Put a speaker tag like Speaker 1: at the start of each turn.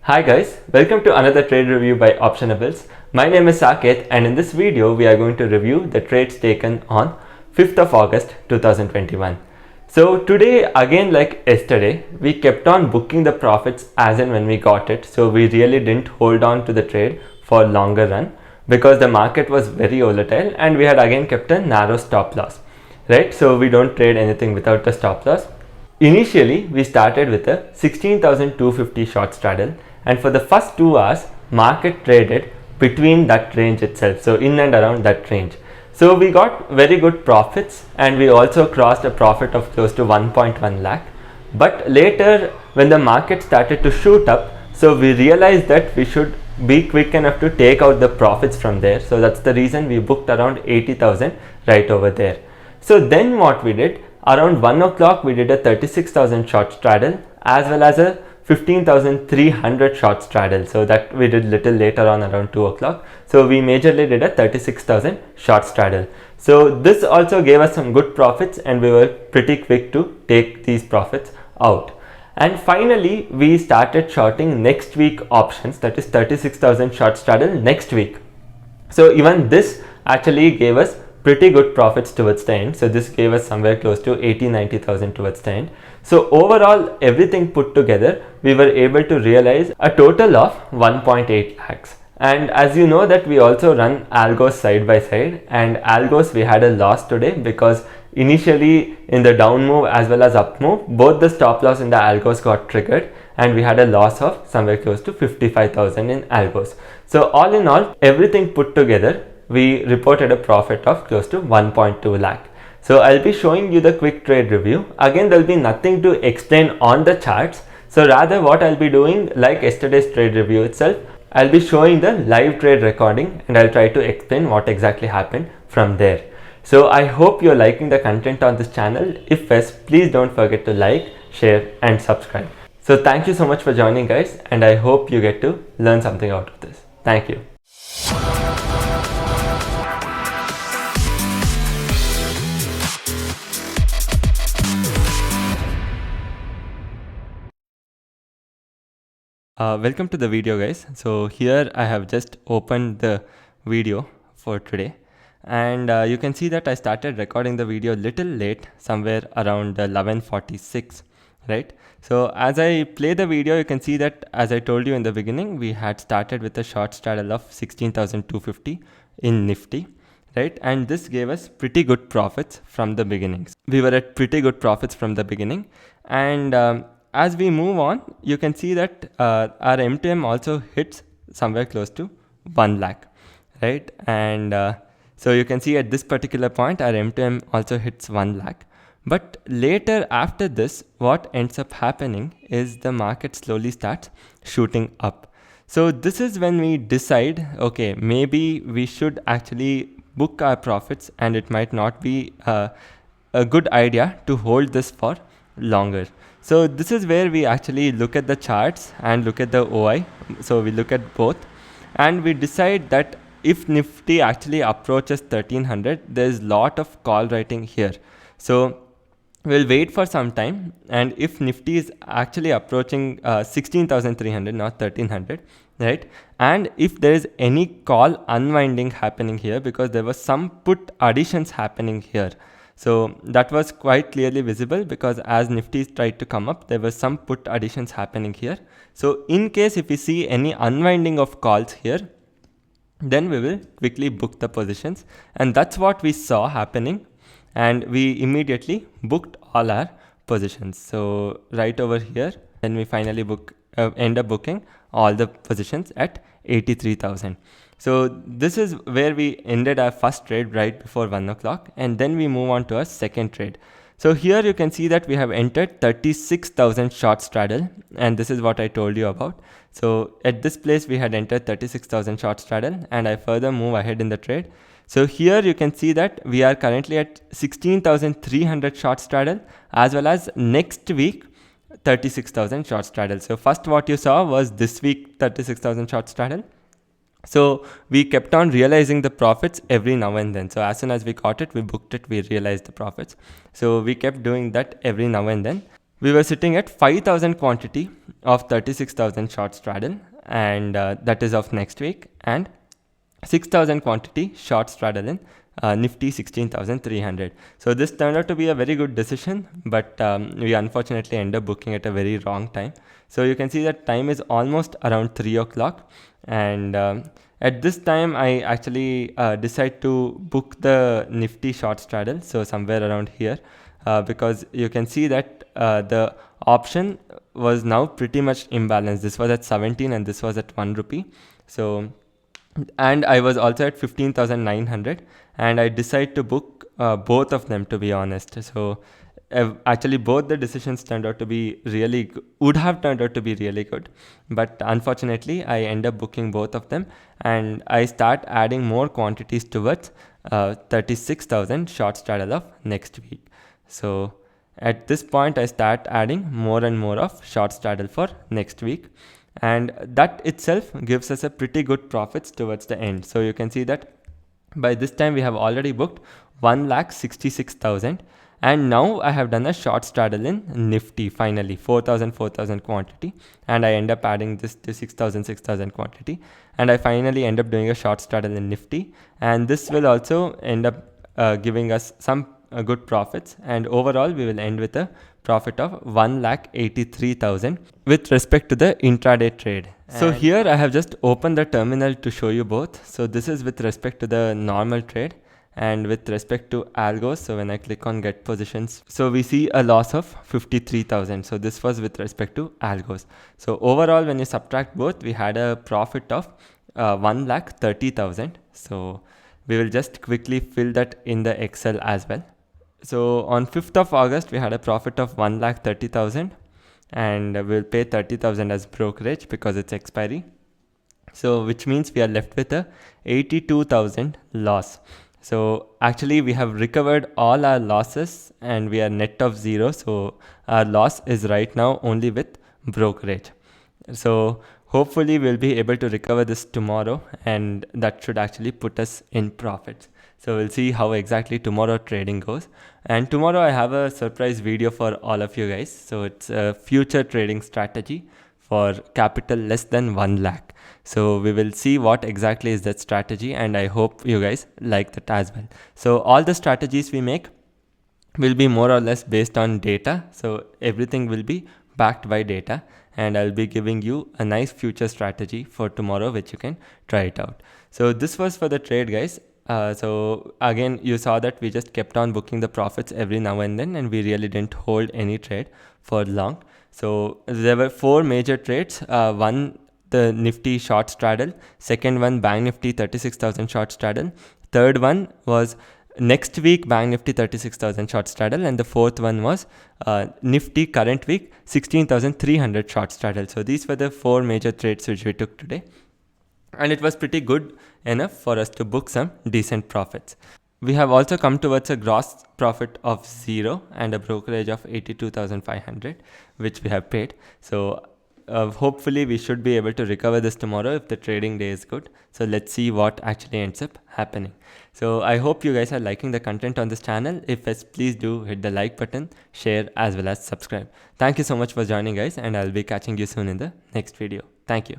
Speaker 1: Hi guys, welcome to another trade review by Optionables. My name is Saket and in this video we are going to review the trades taken on 5th of August 2021. So today again like yesterday, we kept on booking the profits as and when we got it. So we really didn't hold on to the trade for longer run because the market was very volatile and we had again kept a narrow stop loss, right? So we don't trade anything without a stop loss. Initially, we started with a 16,250 short straddle, and for the first 2 hours, market traded between that range itself, so in and around that range. So we got very good profits, and we also crossed a profit of close to 1.1 lakh. But later, when the market started to shoot up, so we realized that we should be quick enough to take out the profits from there. So that's the reason we booked around 80,000 right over there. So then what we did, around 1 o'clock we did a 36,000 short straddle as well as a 15,300 short straddle. So that we did little later on around 2 o'clock. So we majorly did a 36,000 short straddle. So this also gave us some good profits and we were pretty quick to take these profits out. And finally we started shorting next week options, that is 36,000 short straddle next week. So even this actually gave us pretty good profits towards the end. So this gave us somewhere close to 80-90,000 towards the end. So overall, everything put together, we were able to realize a total of 1.8 lakhs. And as you know that we also run algos side by side, and algos we had a loss today because initially in the down move as well as up move, both the stop loss in the algos got triggered and we had a loss of somewhere close to 55,000 in algos. So all in all, everything put together, we reported a profit of close to 1.2 lakh. So I'll be showing you the quick trade review. Again, there'll be nothing to explain on the charts. So rather what I'll be doing, like yesterday's trade review itself, I'll be showing the live trade recording and I'll try to explain what exactly happened from there. So I hope you're liking the content on this channel. If yes, please don't forget to like, share and subscribe. So thank you so much for joining guys, and I hope you get to learn something out of this. Thank you. Welcome to the video guys. So here I have just opened the video for today, and you can see that I started recording the video a little late, somewhere around 11:46, right? So as I play the video, you can see that as I told you in the beginning, we had started with a short straddle of 16,250 in Nifty, right? And this gave us pretty good profits from the beginnings. We were at pretty good profits from the beginning, and as we move on, you can see that our M2M also hits somewhere close to 1 lakh, right? And so you can see at this particular point, our M2M also hits 1 lakh. But later after this, what ends up happening is the market slowly starts shooting up. So this is when we decide, okay, maybe we should actually book our profits, and it might not be a good idea to hold this for longer. So this is where we actually look at the charts and look at the OI. So we look at both and we decide that if Nifty actually approaches 1300, there's a lot of call writing here. So we'll wait for some time, and if Nifty is actually approaching 16,300, not 1300, right? And if there is any call unwinding happening here, because there was some put additions happening here. So that was quite clearly visible because as Nifty tried to come up, there was some put additions happening here. So in case if we see any unwinding of calls here, then we will quickly book the positions, and that's what we saw happening, and we immediately booked all our positions. So right over here, then we finally end up booking all the positions at 83,000. So this is where we ended our first trade right before 1 o'clock, and then we move on to our second trade. So here you can see that we have entered 36,000 short straddle, and this is what I told you about. So at this place we had entered 36,000 short straddle, and I further move ahead in the trade. So here you can see that we are currently at 16,300 short straddle, as well as next week 36,000 short straddle. So first what you saw was this week 36,000 short straddle. So we kept on realizing the profits every now and then. So as soon as we got it, we booked it, we realized the profits. So we kept doing that every now and then. we were sitting at 5,000 quantity of 36,000 short straddle, and that is of next week, and 6,000 quantity short straddle in Nifty 16,300. So this turned out to be a very good decision, but we unfortunately end up booking at a very wrong time. So you can see that time is almost around 3 o'clock, and at this time I actually decide to book the Nifty short straddle, so somewhere around here, because you can see that the option was now pretty much imbalanced. This was at 17 and this was at 1 rupee. So, and I was also at 15,900, and I decided to book both of them, to be honest. So actually both the decisions turned out to be would have turned out to be really good, but unfortunately I end up booking both of them, and I start adding more quantities towards 36,000 short straddle of next week. So at this point I start adding more and more of short straddle for next week, and that itself gives us a pretty good profits towards the end. So you can see that by this time we have already booked 1,66,000, and now I have done a short straddle in Nifty finally, 4,000 quantity, and I end up adding this to 6,000 quantity, and I finally end up doing a short straddle in Nifty, and this will also end up giving us some good profits, and overall we will end with a profit of 1,83,000 with respect to the intraday trade. So here I have just opened the terminal to show you both. So this is with respect to the normal trade, and with respect to algos. So when I click on get positions, so we see a loss of 53,000. So this was with respect to algos. So overall, when you subtract both, we had a profit of 1,30,000. So we will just quickly fill that in the Excel as well. So on 5th of August, we had a profit of 1,30,000, and we'll pay 30,000 as brokerage because it's expiry. So which means we are left with a 82,000 loss. So actually we have recovered all our losses and we are net of zero. So our loss is right now only with brokerage. So hopefully we'll be able to recover this tomorrow, and that should actually put us in profits. So we'll see how exactly tomorrow trading goes. And tomorrow I have a surprise video for all of you guys. So it's a future trading strategy for capital less than 1 lakh. So we will see what exactly is that strategy, and I hope you guys like that as well. So all the strategies we make will be more or less based on data. So everything will be backed by data, and I'll be giving you a nice future strategy for tomorrow, which you can try it out. So this was for the trade, guys. So again, you saw that we just kept on booking the profits every now and then, and we really didn't hold any trade for long. So there were 4 major trades. One, the Nifty short straddle. Second one, BankNifty 36,000 short straddle. Third one was next week BankNifty 36,000 short straddle, and the fourth one was Nifty current week 16,300 short straddle. So these were the 4 major trades which we took today, and it was pretty good enough for us to book some decent profits. We have also come towards a gross profit of 0 and a brokerage of 82,500, which we have paid. So hopefully we should be able to recover this tomorrow if the trading day is good. So let's see what actually ends up happening. So I hope you guys are liking the content on this channel. If yes, please do hit the like button, share, as well as subscribe. Thank you so much for joining, guys, and I'll be catching you soon in the next video. Thank you.